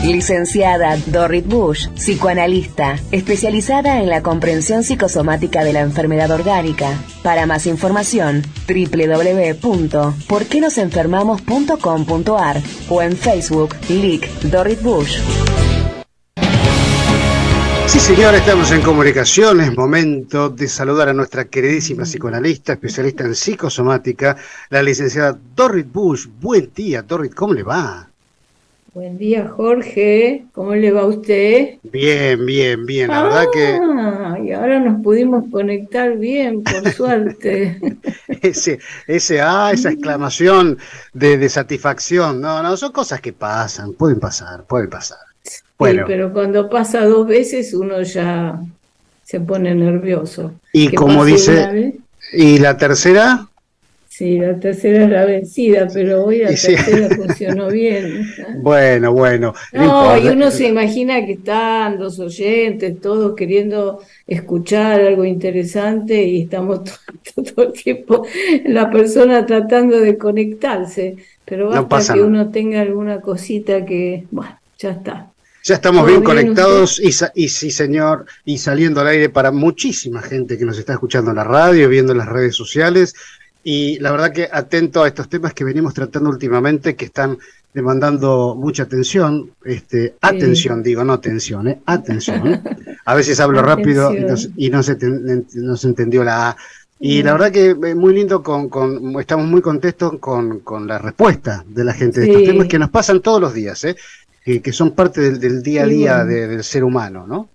Licenciada Dorrit Bush, psicoanalista, especializada en la comprensión psicosomática de la enfermedad orgánica. Para más información, www.porquenosenfermamos.com.ar o en Facebook, Lic Dorrit Bush. Sí, señor, estamos en comunicación. Es momento de saludar a nuestra queridísima psicoanalista, especialista en psicosomática, la licenciada Dorrit Bush. Buen día, Dorrit, ¿cómo le va? Buen día, Jorge. ¿Cómo le va a usted? Bien, bien, bien. La verdad que Y ahora nos pudimos conectar bien, por suerte. esa exclamación de satisfacción. No, son cosas que pasan, pueden pasar. Sí, Bueno, pero cuando pasa 2 veces uno ya se pone nervioso. y Que como pase una dice, vez. ¿y la tercera? Sí, la tercera es la vencida, pero hoy la Y sí. tercera funcionó bien. Bueno, no No, y importa. uno se imagina que están los oyentes todos queriendo escuchar algo interesante y estamos todo el tiempo la persona tratando de conectarse, pero No basta pasa que nada. uno tenga alguna cosita que, bueno, ya está. Ya estamos ¿Todo bien bien usted? conectados y sí, señor, y saliendo al aire para muchísima gente que nos está escuchando en la radio, viendo en las redes sociales, y la verdad que atento a estos temas que venimos tratando últimamente, que están demandando mucha atención, Sí, atención, digo, no tensión, atención. A veces hablo rápido atención. y no se entendió la A. Y la No, verdad que muy lindo, estamos muy contentos con la respuesta de la gente de estos temas que sí, nos pasan todos los días, que son parte del día a y día bueno. del ser humano, ¿no?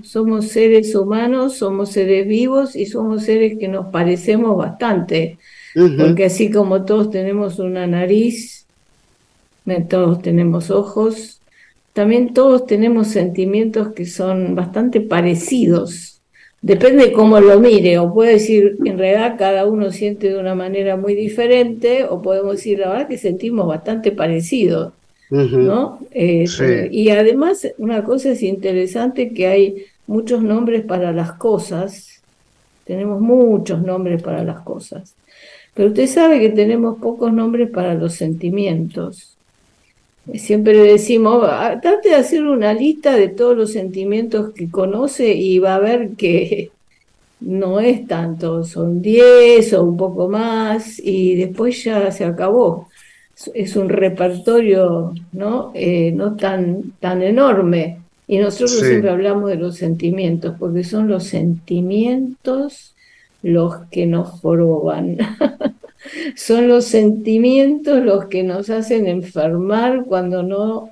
Somos seres humanos, somos seres vivos y somos seres que nos parecemos bastante, Ujú, porque así como todos tenemos una nariz, todos tenemos ojos, también todos tenemos sentimientos que son bastante parecidos. Depende de cómo lo mire, o puede decir, en realidad cada uno siente de una manera muy diferente, o podemos decir, la verdad que sentimos bastante parecidos. ujú, ¿No? sí, Y además, una cosa es interesante que hay muchos nombres para las cosas, tenemos muchos nombres para las cosas, pero usted sabe que tenemos pocos nombres para los sentimientos. Siempre decimos, trate de hacer una lista de todos los sentimientos que conoce y va a ver que no es tanto, son 10 o un poco más y después ya se acabó. Es un repertorio, ¿no? No tan enorme. Y nosotros siempre sí, hablamos de los sentimientos, porque son los sentimientos los que nos joroban. Son los sentimientos los que nos hacen enfermar cuando no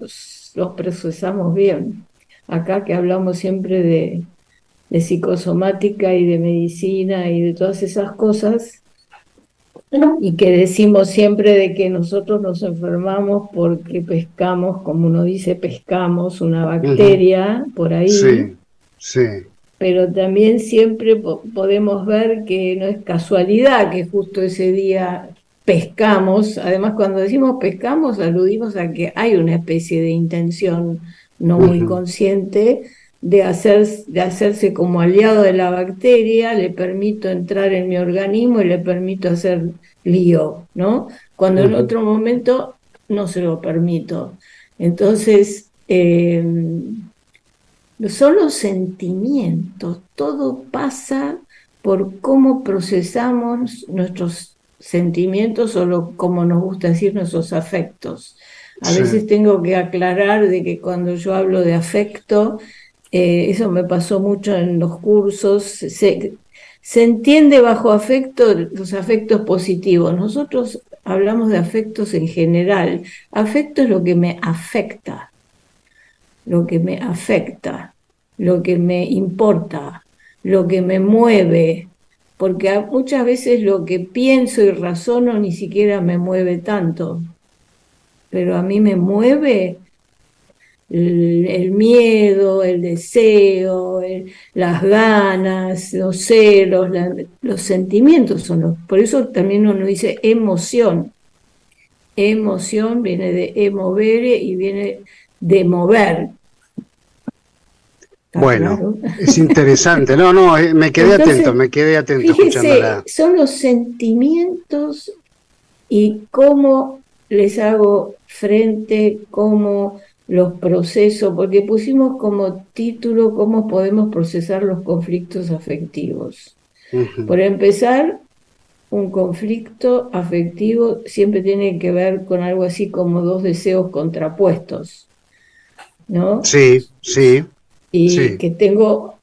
los procesamos bien. Acá que hablamos siempre de psicosomática y de medicina y de todas esas cosas, y que decimos siempre de que nosotros nos enfermamos porque pescamos, como uno dice, pescamos una ujú, bacteria por ahí, sí, sí, pero también siempre podemos ver que no es casualidad que justo ese día pescamos. Además, cuando decimos pescamos, aludimos a que hay una especie de intención no muy ujú, consciente de hacerse como aliado de la bacteria, le permito entrar en mi organismo y le permito hacer lío, ¿no? Cuando en ujú. otro momento no se lo permito. Entonces, son los sentimientos, todo pasa por cómo procesamos nuestros sentimientos o como nos gusta decir, nuestros afectos. A Sí, veces tengo que aclarar de que cuando yo hablo de afecto, eso me pasó mucho en los cursos, se entiende bajo afecto los afectos positivos. Nosotros hablamos de afectos en general. Afecto es lo que me afecta, lo que me importa, lo que me mueve, porque muchas veces lo que pienso y razono ni siquiera me mueve tanto, pero a mí me mueve el miedo, el deseo, las ganas, los celos, los sentimientos son por eso también uno dice emoción. Emoción viene de emovere y viene de mover. ¿Está bueno, claro? es interesante. No, Entonces, me quedé atento fíjese, escuchándola. son los sentimientos y cómo les hago frente, cómo los procesos, porque pusimos como título cómo podemos procesar los conflictos afectivos. Por empezar, un conflicto afectivo siempre tiene que ver con algo así como dos deseos contrapuestos, ¿no? Sí, sí, Y sí. que tengo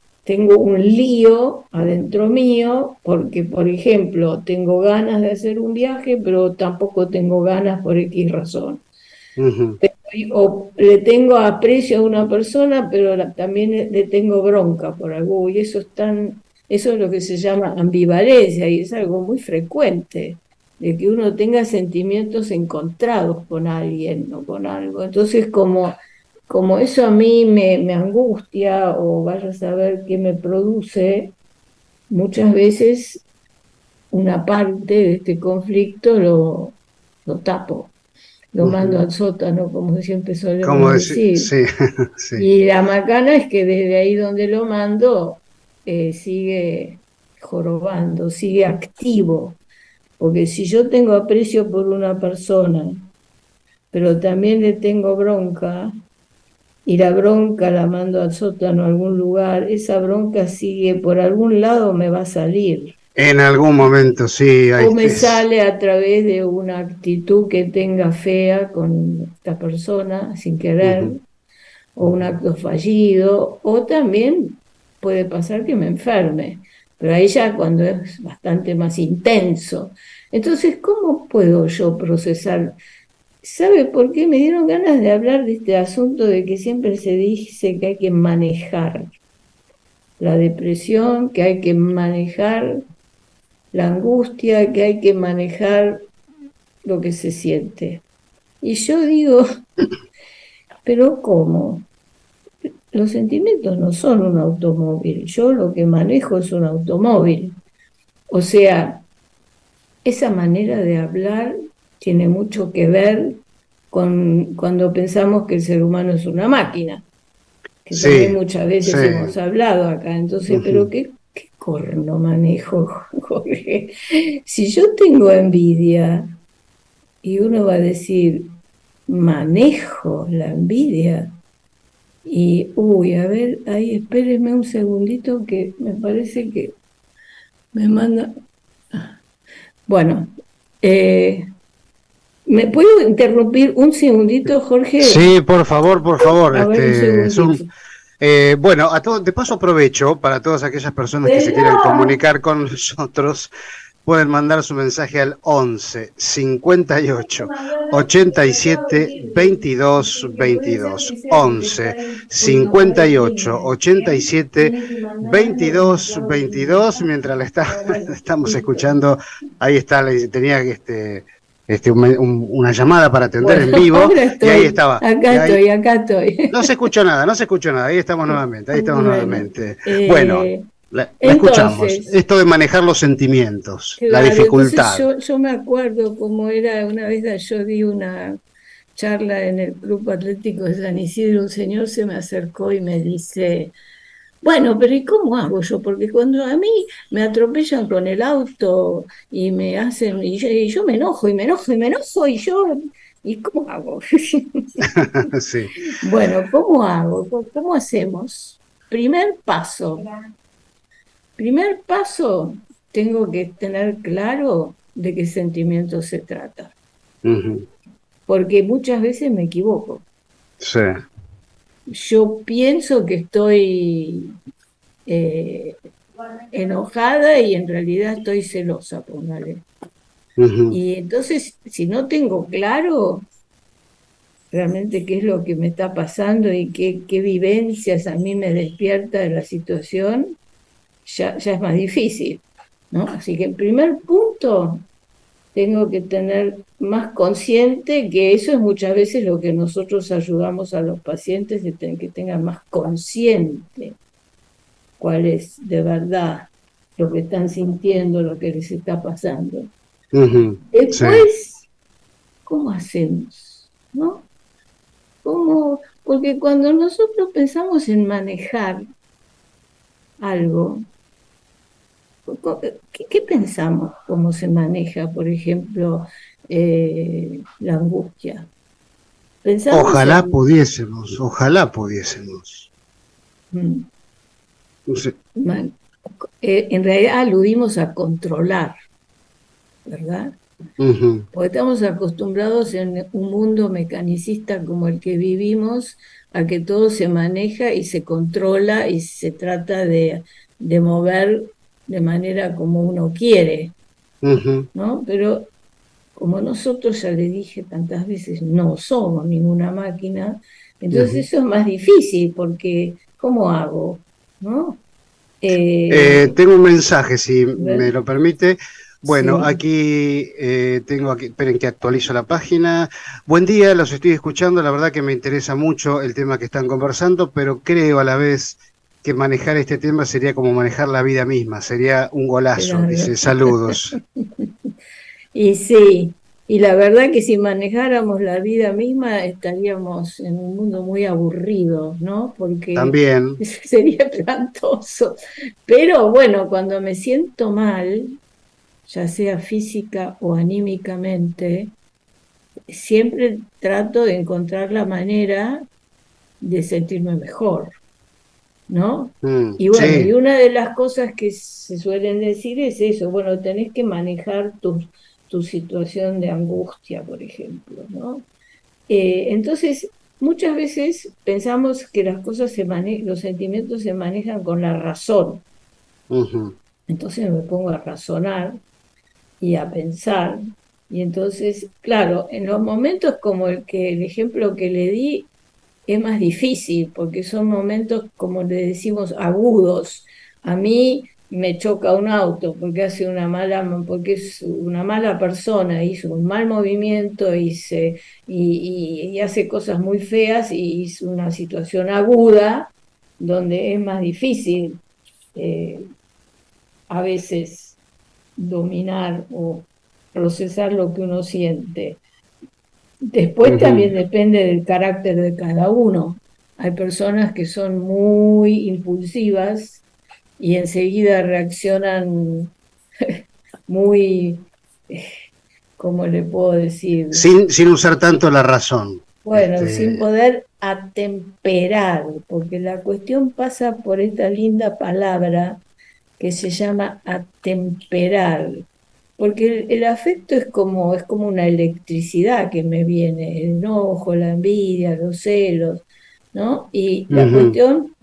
un lío adentro mío porque, por ejemplo, tengo ganas de hacer un viaje, pero tampoco tengo ganas por X razón. Ujú, O le tengo aprecio a una persona, pero también le tengo bronca por algo, y eso es lo que se llama ambivalencia, y es algo muy frecuente, de que uno tenga sentimientos encontrados con alguien o con algo. Entonces, como eso a mí me angustia, o vaya a saber qué me produce, muchas veces una parte de este conflicto lo tapo, lo mando ujú. al sótano, como siempre ¿Cómo solemos decir? decir. Sí, sí. Y la macana es que desde ahí donde lo mando, sigue jorobando, sigue activo. Porque si yo tengo aprecio por una persona, pero también le tengo bronca, y la bronca la mando al sótano a algún lugar, esa bronca sigue, por algún lado me va a salir. En algún momento, sí, ahí O me es. sale a través de una actitud que tenga fea con esta persona sin querer, Ujú, o un acto fallido, o también puede pasar que me enferme, pero ahí ya cuando es bastante más intenso. Entonces, ¿cómo puedo yo procesar? ¿Sabe por qué me dieron ganas de hablar de este asunto de que siempre se dice que hay que manejar la depresión, que hay que manejar la angustia, que hay que manejar lo que se siente? Y yo digo, ¿pero cómo? Los sentimientos no son un automóvil, yo lo que manejo es un automóvil. O sea, esa manera de hablar tiene mucho que ver con cuando pensamos que el ser humano es una máquina, que también sí, muchas sí. veces hemos hablado acá. Entonces, ¿pero Ujú. qué corno manejo, Jorge? Si yo tengo envidia, y uno va a decir, manejo la envidia. Y, uy, a ver, ahí espérenme un segundito que me parece que me manda. Bueno, eh, ¿me puedo interrumpir un segundito, Jorge? Sí, por favor, por favor. A ver, un segundito. Bueno, de paso aprovecho para todas aquellas personas que se quieran comunicar con nosotros, pueden mandar su mensaje al 11 58 87 22 22. 11 58 87 22 22. Mientras estamos escuchando, ahí está, tenía una llamada para atender en Bueno, vivo, ahora y ahí estoy, estaba. acá Y ahí, estoy, acá estoy. no se escuchó nada, no se escuchó nada. Ahí estamos nuevamente, ahí estamos Bueno, nuevamente. Bueno, la escuchamos. entonces, Esto de manejar los sentimientos, la claro, entonces dificultad. yo me acuerdo cómo era una vez, yo di una charla en el Club Atlético de San Isidro, un señor se me acercó y me dice, bueno, pero ¿y cómo hago yo? Porque cuando a mí me atropellan con el auto y me hacen, y yo me enojo y me enojo y me enojo ¿y cómo hago? Sí. Bueno, ¿cómo hago? ¿Cómo hacemos? Primer paso, tengo que tener claro de qué sentimiento se trata, Ujú. porque muchas veces me equivoco. Sí. Yo pienso que estoy eh, enojada y en realidad estoy celosa, póngale. Ujú. Y entonces, si no tengo claro realmente qué es lo que me está pasando y qué vivencias a mí me despierta de la situación, ya es más difícil, ¿no? Así que el primer punto, tengo que tener más consciente que eso es muchas veces lo que nosotros ayudamos a los pacientes, que tengan más consciente cuál es de verdad lo que están sintiendo, lo que les está pasando. Ujú. Sí. Después, ¿cómo hacemos? ¿No? Porque cuando nosotros pensamos en manejar algo, ¿qué pensamos? ¿Cómo se maneja, por ejemplo, la angustia? Pensamos ojalá pudiésemos. mm, No sé. en realidad aludimos a controlar, ¿verdad? Ujú, Porque estamos acostumbrados en un mundo mecanicista como el que vivimos a que todo se maneja y se controla y se trata de mover de manera como uno quiere, ujú, ¿no? Pero como nosotros, ya le dije tantas veces, no somos ninguna máquina, entonces ujú. eso es más difícil porque ¿cómo hago? ¿No? Eh, Tengo un mensaje, si me ¿Ver? lo permite. Bueno, Sí, tengo aquí, esperen que actualizo la página. Buen día, los estoy escuchando. La verdad que me interesa mucho el tema que están conversando, pero creo a la vez que manejar este tema sería como manejar la vida misma. Sería un golazo. claro. Dice, saludos. Y sí, y la verdad que si manejáramos la vida misma estaríamos en un mundo muy aburrido, ¿no? Porque También. sería espantoso. Pero bueno, cuando me siento mal, ya sea física o anímicamente, siempre trato de encontrar la manera de sentirme mejor, ¿no? Y bueno, y Sí. una de las cosas que se suelen decir es eso, bueno, tenés que manejar tu situación de angustia, por ejemplo, ¿no? Entonces, muchas veces pensamos que las cosas los sentimientos se manejan con la razón. Ujú, Entonces me pongo a razonar y a pensar. Y entonces, claro, en los momentos como el ejemplo que le di, es más difícil porque son momentos, como le decimos, agudos. A mí me choca un auto porque es una mala persona, hizo un mal movimiento y hace cosas muy feas y es una situación aguda donde es más difícil eh, a veces dominar o procesar lo que uno siente. Después ujú. también depende del carácter de cada uno. Hay personas que son muy impulsivas y enseguida reaccionan muy, eh, ¿cómo le puedo decir? Sin usar tanto la razón. Bueno, sin poder atemperar, porque la cuestión pasa por esta linda palabra que se llama atemperar, porque el afecto es como una electricidad que me viene, el enojo, la envidia, los celos, ¿no? Y la Ujú, cuestión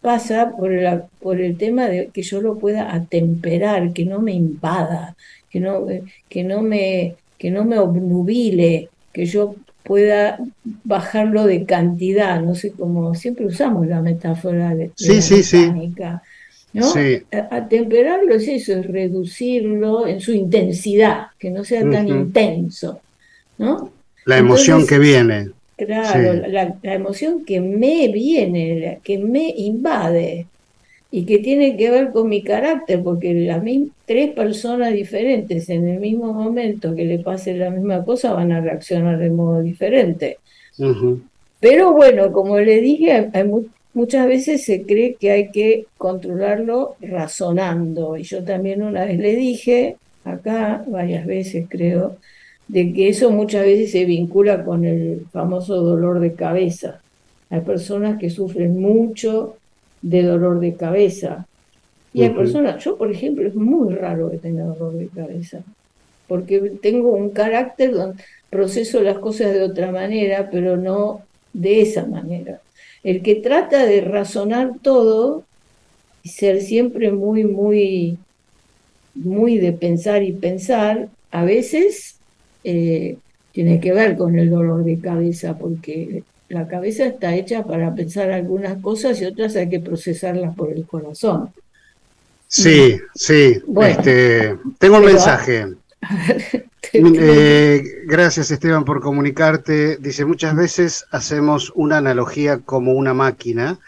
pasa por el tema de que yo lo pueda atemperar, que no me invada, que no me obnubile, que yo pueda bajarlo de cantidad, no sé cómo, siempre usamos la metáfora de sí, la sí, sí, mecánica, ¿no? sí. Atemperarlo es eso, es reducirlo en su intensidad, que no sea tan Ujú. intenso, ¿no? La emoción que Entonces, viene. claro, Sí. la emoción que me viene, que me invade y que tiene que ver con mi carácter, porque tres personas diferentes en el mismo momento que le pase la misma cosa van a reaccionar de modo diferente. Ujú. Pero bueno, como le dije, muchas veces se cree que hay que controlarlo razonando. Y yo también una vez le dije, acá varias veces creo, de que eso muchas veces se vincula con el famoso dolor de cabeza. Hay personas que sufren mucho de dolor de cabeza. Y hay Ujú. personas, yo por ejemplo, es muy raro que tenga dolor de cabeza, porque tengo un carácter donde proceso las cosas de otra manera, pero no de esa manera. El que trata de razonar todo y ser siempre muy de pensar y pensar, a veces tiene que ver con el dolor de cabeza, porque la cabeza está hecha para pensar algunas cosas y otras hay que procesarlas por el corazón. Mm, Sí, sí. Bueno, Tengo un pero mensaje. a ver, te- Gracias, Esteban, por comunicarte. Dice, muchas veces hacemos una analogía como una máquina.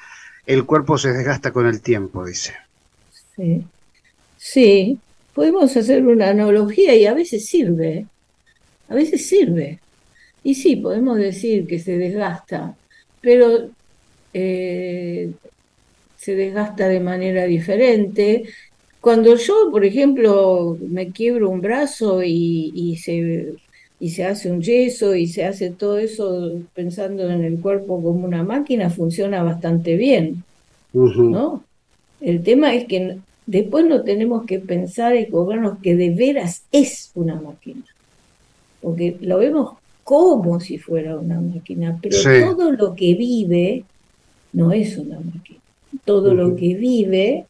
El cuerpo se desgasta con el tiempo, dice. sí. Sí, podemos hacer una analogía y a veces sirve. Y sí, podemos decir que se desgasta, pero eh, se desgasta de manera diferente. Cuando yo, por ejemplo, me quiebro un brazo y se hace un yeso y se hace todo eso pensando en el cuerpo como una máquina, funciona bastante bien, Ujú. ¿no? El tema es que después no tenemos que pensar y cobrarnos que de veras es una máquina, porque lo vemos como si fuera una máquina, pero Sí. todo lo que vive no es una máquina. Todo lo Ujú. que vive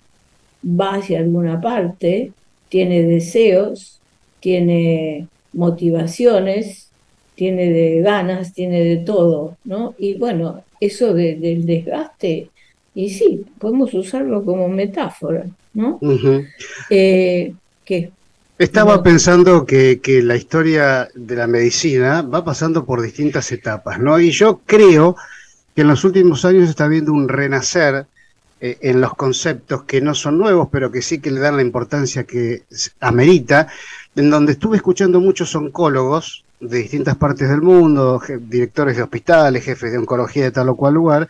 va hacia alguna parte, tiene deseos, tiene motivaciones, tiene de ganas, tiene de todo, ¿no? Y bueno, eso del desgaste, y sí, podemos usarlo como metáfora, ¿no? Ujú. Eh, que Estaba no, pensando que la historia de la medicina va pasando por distintas etapas, ¿no? Y yo creo que en los últimos años está habiendo un renacer en los conceptos que no son nuevos, pero que sí que le dan la importancia que amerita, en donde estuve escuchando muchos oncólogos de distintas partes del mundo, directores de hospitales, jefes de oncología de tal o cual lugar,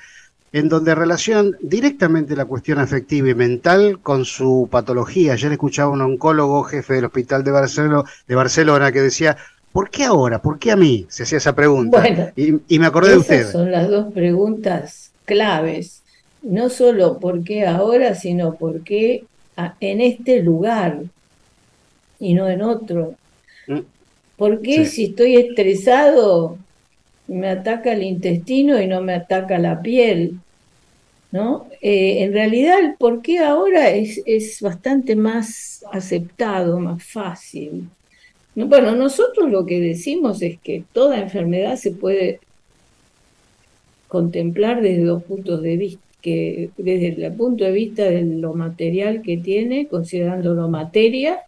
en donde relacionan directamente la cuestión afectiva y mental con su patología. Ayer escuchaba a un oncólogo, jefe del hospital de Barcelona, que decía, ¿por qué ahora? ¿Por qué a mí? Se hacía esa pregunta. bueno, Y me acordé de esas usted. son las dos preguntas claves. No solo por qué ahora, sino por qué en este lugar y no en otro. Mm. ¿Por qué Sí. si estoy estresado me ataca el intestino y no me ataca la piel? ¿No? En realidad el por qué ahora es bastante más aceptado, más fácil. Bueno, nosotros lo que decimos es que toda enfermedad se puede contemplar desde dos puntos de vista, que desde el punto de vista de lo material que tiene, considerándolo materia,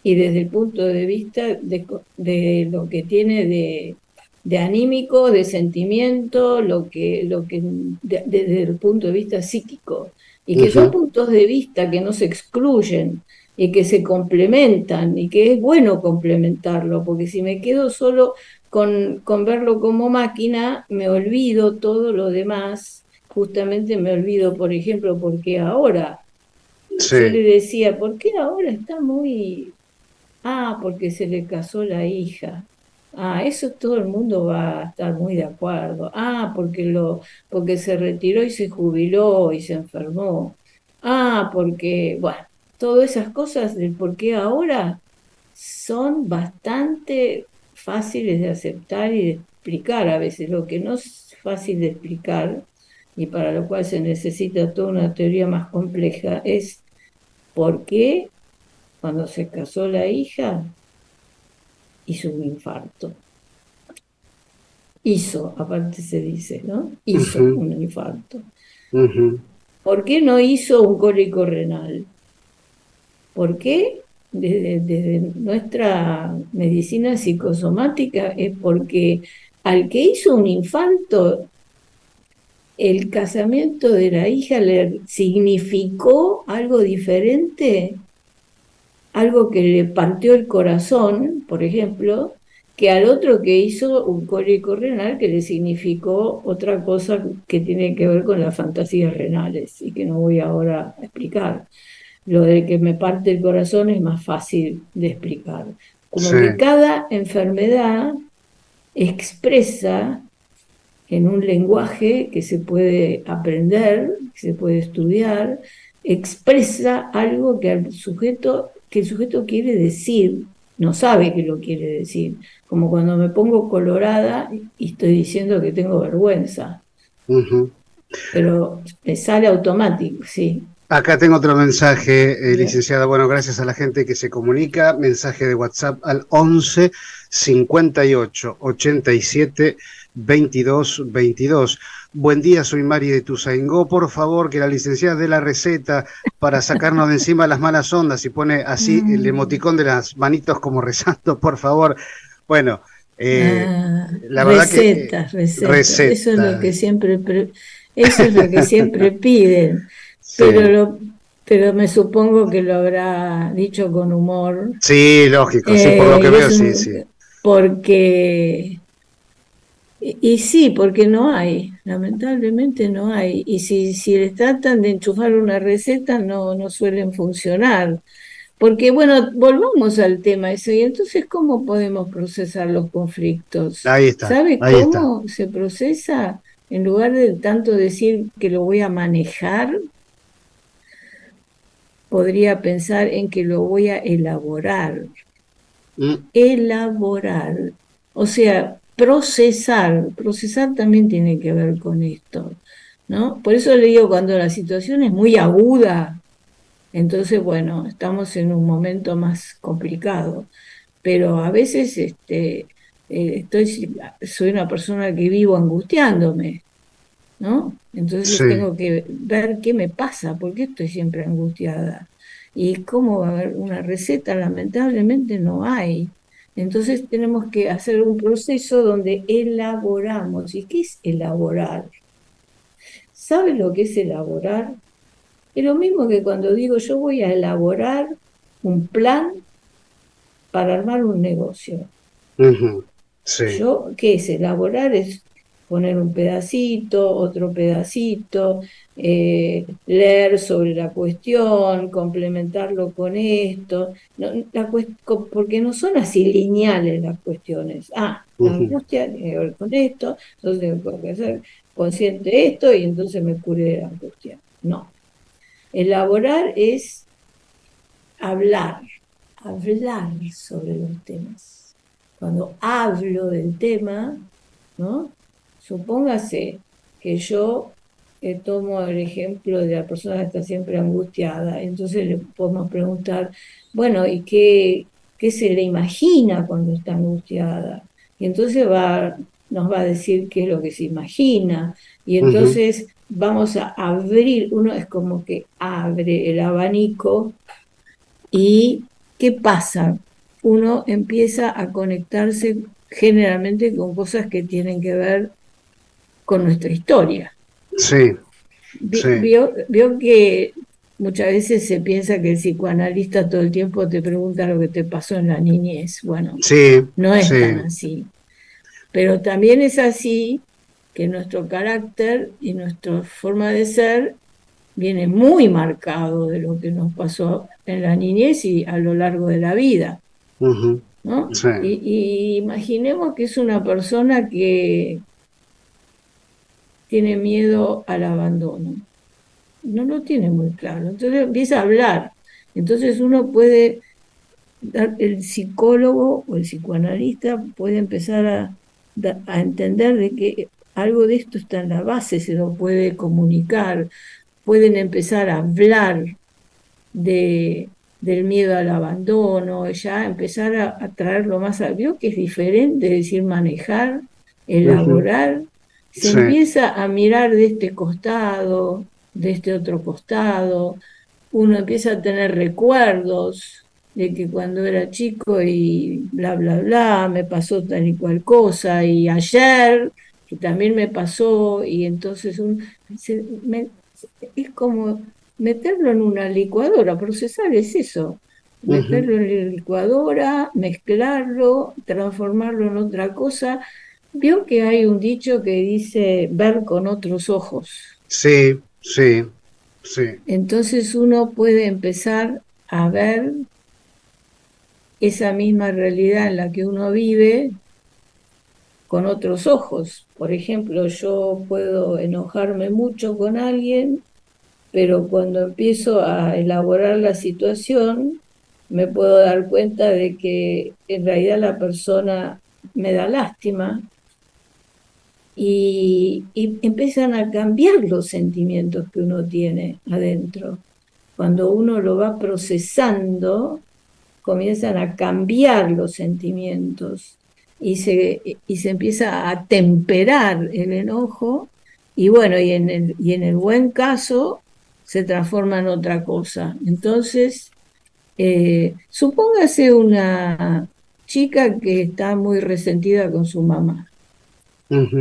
y desde el punto de vista de lo que tiene de anímico, de sentimiento, desde el punto de vista psíquico, y que son Ujú. puntos de vista que no se excluyen y que se complementan y que es bueno complementarlo, porque si me quedo solo con verlo como máquina, me olvido todo lo demás, justamente me olvido, por ejemplo, porque ahora, yo le Sí. decía, ¿por qué ahora está muy... Ah, porque se le casó la hija. Ah, eso todo el mundo va a estar muy de acuerdo. Ah, porque se retiró y se jubiló y se enfermó. Ah, porque, bueno, todas esas cosas del por qué ahora son bastante fáciles de aceptar y de explicar a veces. Lo que no es fácil de explicar y para lo cual se necesita toda una teoría más compleja es por qué cuando se casó la hija hizo un infarto. Hizo, aparte se dice, ¿no? Hizo Ujú. un infarto. Ujú. ¿Por qué no hizo un cólico renal? ¿Por qué? Desde nuestra medicina psicosomática es porque al que hizo un infarto, el casamiento de la hija le significó algo diferente, algo que le partió el corazón, por ejemplo, que al otro que hizo un cólico renal que le significó otra cosa que tiene que ver con las fantasías renales y que no voy ahora a explicar. Lo de que me parte el corazón es más fácil de explicar. Como que Sí. cada enfermedad expresa en un lenguaje que se puede aprender, que se puede estudiar, expresa algo que el sujeto quiere decir, no sabe que lo quiere decir, como cuando me pongo colorada y estoy diciendo que tengo vergüenza, Ujú. pero me sale automático, sí. Acá tengo otro mensaje, Bien. licenciada. Bueno, gracias a la gente que se comunica. Mensaje de WhatsApp al 11 58 87 22 22. Buen día, soy Mari de Tuzaingó. Por favor, que la licenciada dé la receta para sacarnos de encima las malas ondas y pone así el Mm. emoticón de las manitos como rezando, por favor. Bueno, eh, Ah, la verdad que recetas, recetas. recetas. Eso es lo que siempre piden. Pero Sí, pero me supongo que lo habrá dicho con humor. sí, lógico, sí, por lo que Y veo, sí, sí. porque y sí, porque no hay, lamentablemente no hay. Y si les tratan de enchufar una receta, no suelen funcionar. Porque, bueno, volvamos al tema ese, y entonces, ¿cómo podemos procesar los conflictos? Ahí está, ¿Sabe ahí está. cómo se procesa? En lugar de tanto decir que lo voy a manejar, podría pensar en que lo voy a elaborar. Mm, Elaborar, o sea, procesar también tiene que ver con esto, ¿no? Por eso le digo, cuando la situación es muy aguda, entonces, bueno, estamos en un momento más complicado, pero a veces soy una persona que vivo angustiándome, ¿no? Entonces sí. tengo que ver qué me pasa, por qué estoy siempre angustiada. Y cómo va a haber una receta, lamentablemente no hay. Entonces tenemos que hacer un proceso donde elaboramos. ¿Y qué es elaborar? ¿Sabe lo que es elaborar? Es lo mismo que cuando digo yo voy a elaborar un plan para armar un negocio. Ujú, sí. Yo, ¿qué es elaborar? Es poner un pedacito, otro pedacito, leer sobre la cuestión, complementarlo con esto, porque no son así lineales las cuestiones. Ah, la Ujú, angustia tiene que ver con esto, entonces tengo que ser consciente de esto y entonces me cure de la angustia. No, elaborar es hablar, hablar sobre los temas. Cuando hablo del tema, ¿no? Supóngase que yo tomo el ejemplo de la persona que está siempre angustiada, entonces le podemos preguntar, bueno, ¿y qué se le imagina cuando está angustiada? Y entonces nos va a decir qué es lo que se imagina, y ujú, entonces vamos a abrir, uno es como que abre el abanico. ¿Y qué pasa? Uno empieza a conectarse generalmente con cosas que tienen que ver con nuestra historia. sí, sí, Vio que muchas veces se piensa que el psicoanalista todo el tiempo te pregunta lo que te pasó en la niñez. Bueno, sí, no es tan sí. así. Pero también es así que nuestro carácter y nuestra forma de ser viene muy marcado de lo que nos pasó en la niñez y a lo largo de la vida, Ujú, ¿no? sí. Y imaginemos que es una persona que tiene miedo al abandono, no lo tiene muy claro, entonces empieza a hablar, entonces uno puede, el psicólogo o el psicoanalista puede empezar a entender de que algo de esto está en la base, se lo puede comunicar, pueden empezar a hablar de, del miedo al abandono, ya empezar a traerlo más a... Vio que es diferente decir manejar, Ujú, elaborar, se sí. empieza a mirar de este costado, de este otro costado, uno empieza a tener recuerdos de que cuando era chico y bla, bla, bla, me pasó tal y cual cosa, y ayer, que también me pasó, y entonces es como meterlo en una licuadora, procesar es eso, Ujú, meterlo en la licuadora, mezclarlo, transformarlo en otra cosa. Vio que hay un dicho que dice ver con otros ojos. sí, sí, sí. Entonces uno puede empezar a ver esa misma realidad en la que uno vive con otros ojos. Por ejemplo, yo puedo enojarme mucho con alguien, pero cuando empiezo a elaborar la situación, me puedo dar cuenta de que en realidad la persona me da lástima y empiezan a cambiar los sentimientos que uno tiene adentro. Cuando uno lo va procesando, comienzan a cambiar los sentimientos y se empieza a temperar el enojo y bueno, y en el buen caso se transforma en otra cosa. Entonces, supóngase una chica que está muy resentida con su mamá. Ujú,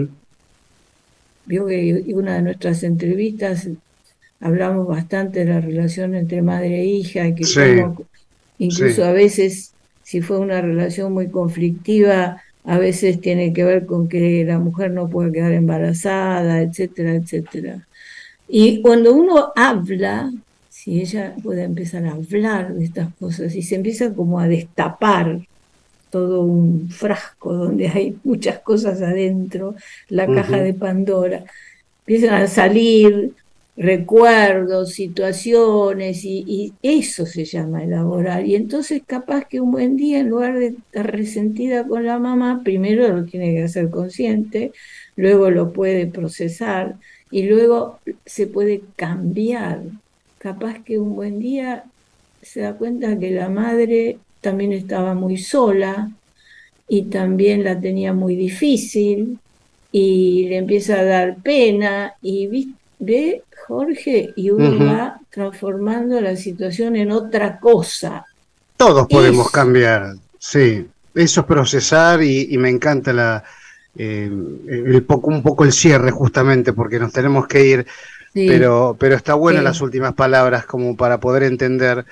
Vio que en una de nuestras entrevistas hablamos bastante de la relación entre madre e hija y que sí, cómo incluso sí. a veces, si fue una relación muy conflictiva, a veces tiene que ver con que la mujer no puede quedar embarazada, etcétera, etcétera. Y cuando uno habla, si ella puede empezar a hablar de estas cosas y se empieza como a destapar todo un frasco donde hay muchas cosas adentro, la caja de Pandora, empiezan a salir recuerdos, situaciones, y eso se llama elaborar. Y entonces capaz que un buen día, en lugar de estar resentida con la mamá, primero lo tiene que hacer consciente, luego lo puede procesar y luego se puede cambiar. Capaz que un buen día se da cuenta que la madre también estaba muy sola y también la tenía muy difícil y le empieza a dar pena y ve, Jorge, y uno va transformando la situación en otra cosa. Todos podemos cambiar, sí. Eso es procesar y me encanta un poco el cierre justamente porque nos tenemos que ir, Sí, pero está bueno sí. las últimas palabras como para poder entender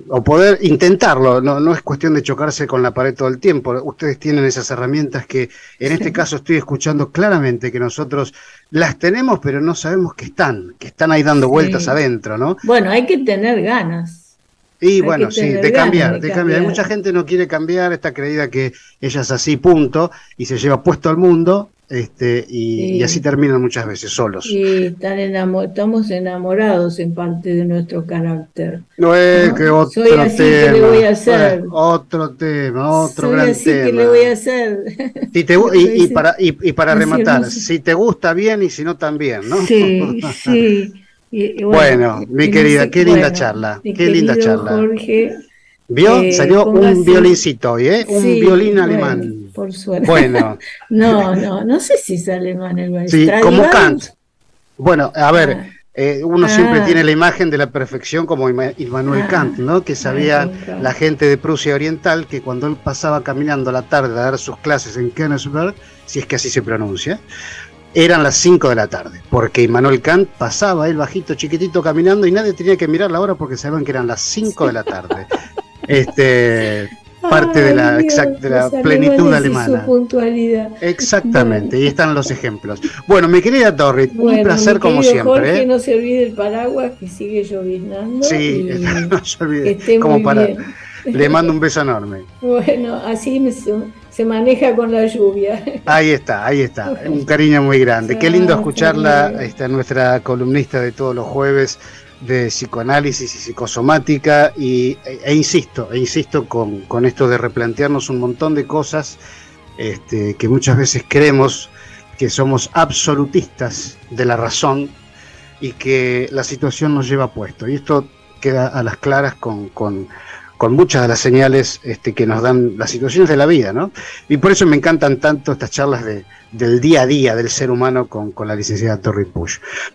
o poder intentarlo. No es cuestión de chocarse con la pared todo el tiempo. Ustedes tienen esas herramientas que en este caso estoy escuchando claramente que nosotros las tenemos, pero no sabemos que están ahí dando vueltas adentro, ¿no? Bueno, hay que tener ganas. Y bueno, sí, de cambiar. Hay mucha gente no quiere cambiar, está creída que ella es así, punto, y se lleva puesto al mundo, y así terminan muchas veces solos. Y estamos enamorados en parte de nuestro carácter. No es que otro Soy así, tema. ¿qué le voy a hacer? Otro tema, otro Soy gran así, tema. ¿qué le voy a hacer? Si te, y para rematar, si te gusta bien y si no también, ¿no? Sí, sí. Y bueno, mi querida, qué linda charla, qué linda charla. Jorge, ¿Vio? Salió un violincito hoy, ¿eh? Un violín alemán. Bueno, por suerte. Bueno. No sé si es alemán el violín. Sí, como Kant. Bueno, a ver, uno siempre tiene la imagen de la perfección como Immanuel Kant, ¿no? Que sabía la gente de Prusia Oriental que cuando él pasaba caminando a la tarde a dar sus clases en Königsberg, si es que así se pronuncia, eran las 5 de la tarde, porque Immanuel Kant pasaba él bajito, chiquitito, caminando y nadie tenía que mirar la hora porque sabían que eran las 5 de la tarde. Parte de la plenitud alemana. Su puntualidad. Exactamente, y están los ejemplos. Bueno, mi querida Dorrit, un placer como siempre. Jorge, no se olvide el paraguas que sigue lloviznando. Sí, no se olvide. Esté como muy bien. Le mando un beso enorme. Bueno, así se maneja con la lluvia. Ahí está. Un cariño muy grande. Qué lindo escucharla, nuestra columnista de todos los jueves de psicoanálisis y psicosomática, e insisto con esto de replantearnos un montón de cosas que muchas veces creemos que somos absolutistas de la razón y que la situación nos lleva puesto. Y esto queda a las claras con muchas de las señales que nos dan las situaciones de la vida, ¿no? Y por eso me encantan tanto estas charlas del día a día del ser humano con la licenciada Dorrit Busch.